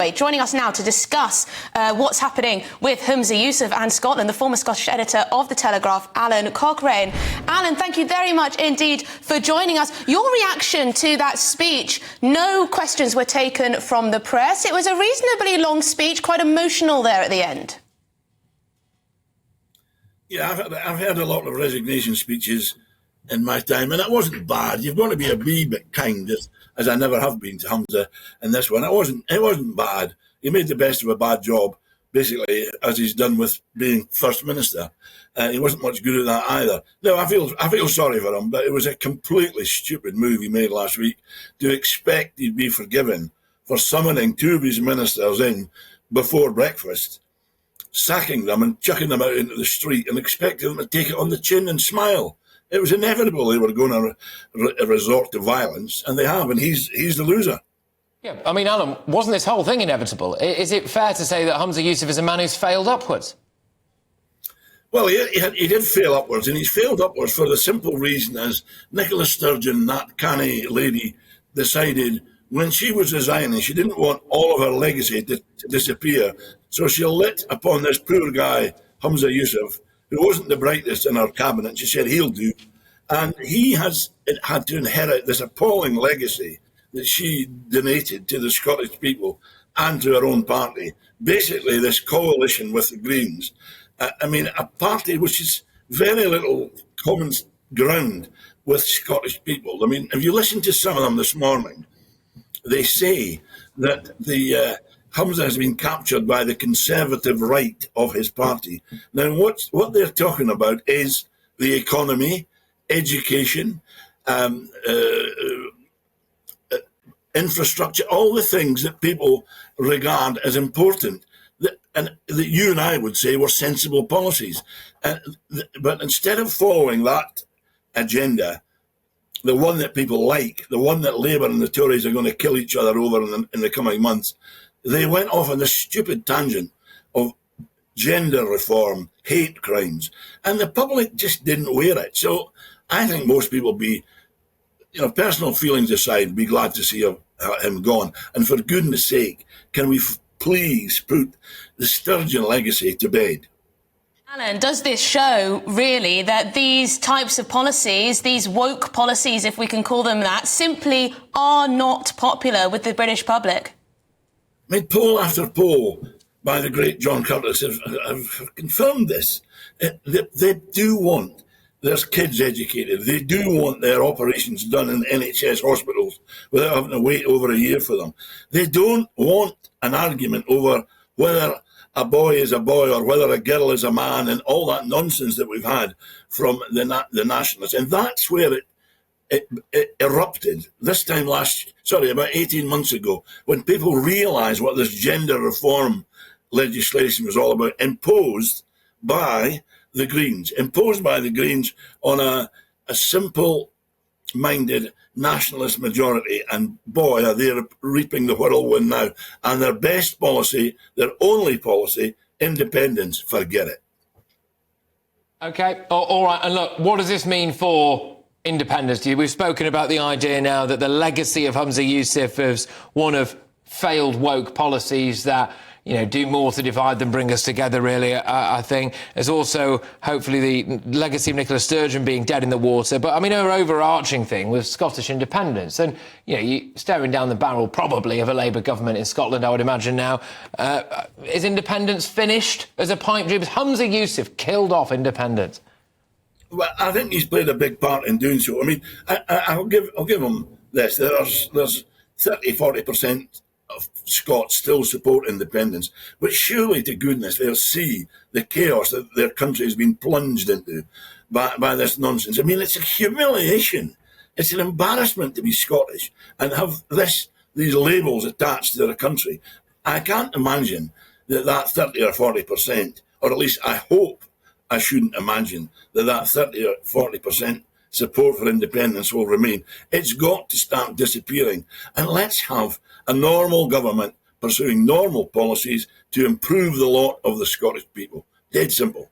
way, joining us now to discuss what's happening with Humza Yousaf and Scotland, the former Scottish editor of The Telegraph, Alan Cochrane. Alan, thank you very much indeed for joining us. Your reaction to that speech, no questions were taken from the press. It was a reasonably long speech, quite emotional there at the end. Yeah, I've heard a lot of resignation speeches in my time, and it wasn't bad. You've got to be a wee bit kind, as I never have been to Humza in this one. It wasn't bad. He made the best of a bad job, basically, as he's done with being First Minister. He wasn't much good at that either. No, I feel sorry for him, but it was a completely stupid move he made last week to expect he'd be forgiven for summoning two of his ministers in before breakfast, sacking them and chucking them out into the street and expecting them to take it on the chin and smile. It was inevitable they were going to resort to violence, and they have, and he's the loser. Yeah, I mean, Alan, wasn't this whole thing inevitable? Is it fair to say that Humza Yousaf is a man who's failed upwards? Well, he did fail upwards, and he's failed upwards for the simple reason as Nicola Sturgeon, that canny lady, decided when she was resigning, she didn't want all of her legacy to disappear. So she lit upon this poor guy, Humza Yousaf, who wasn't the brightest in her cabinet. She said he'll do. And he has had to inherit this appalling legacy that she donated to the Scottish people and to her own party. Basically, this coalition with the Greens. I mean, a party which is very little common ground with Scottish people. I mean, if you listen to some of them this morning, they say that the Humza has been captured by the conservative right of his party. Now, what they're talking about is the economy, education, infrastructure, all the things that people regard as important, and that you and I would say were sensible policies. But instead of following that agenda, the one that people like, the one that Labour and the Tories are going to kill each other over in the coming months, they went off on this stupid tangent of gender reform, hate crimes, and the public just didn't wear it. So I think most people personal feelings aside, be glad to see him gone. And for goodness sake, can we please put the Sturgeon legacy to bed? Alan, does this show, really, that these types of policies, these woke policies, if we can call them that, simply are not popular with the British public? I mean, poll after poll by the great John Curtis have confirmed this. They do want their kids educated. They do want their operations done in NHS hospitals without having to wait over a year for them. They don't want an argument over whether a boy is a boy or whether a girl is a man and all that nonsense that we've had from the nationalists. And that's where it erupted this time about 18 months ago, when people realised what this gender reform legislation was all about, imposed by the Greens on a simple-minded nationalist majority. And boy, are they reaping the whirlwind now. And their best policy, their only policy, independence, forget it. OK, all right. And look, what does this mean for independence to you? We've spoken about the idea now that the legacy of Humza Yousaf is one of failed woke policies that, do more to divide than bring us together, really, I think. There's also, hopefully, the legacy of Nicola Sturgeon being dead in the water. But, I mean, her overarching thing was Scottish independence. And, you're staring down the barrel, probably, of a Labour government in Scotland, I would imagine now. Is independence finished as a pipe dream? Has Humza Yousaf killed off independence? Well, I think he's played a big part in doing so. I mean, I'll give him this. There's 30-40% of Scots still support independence, but surely to goodness they'll see the chaos that their country has been plunged into by this nonsense. I mean, it's a humiliation. It's an embarrassment to be Scottish and have these labels attached to their country. I can't imagine that 30 or 40%, or at least I hope I shouldn't imagine that 30 or 40% support for independence will remain. It's got to start disappearing. And let's have a normal government pursuing normal policies to improve the lot of the Scottish people. Dead simple.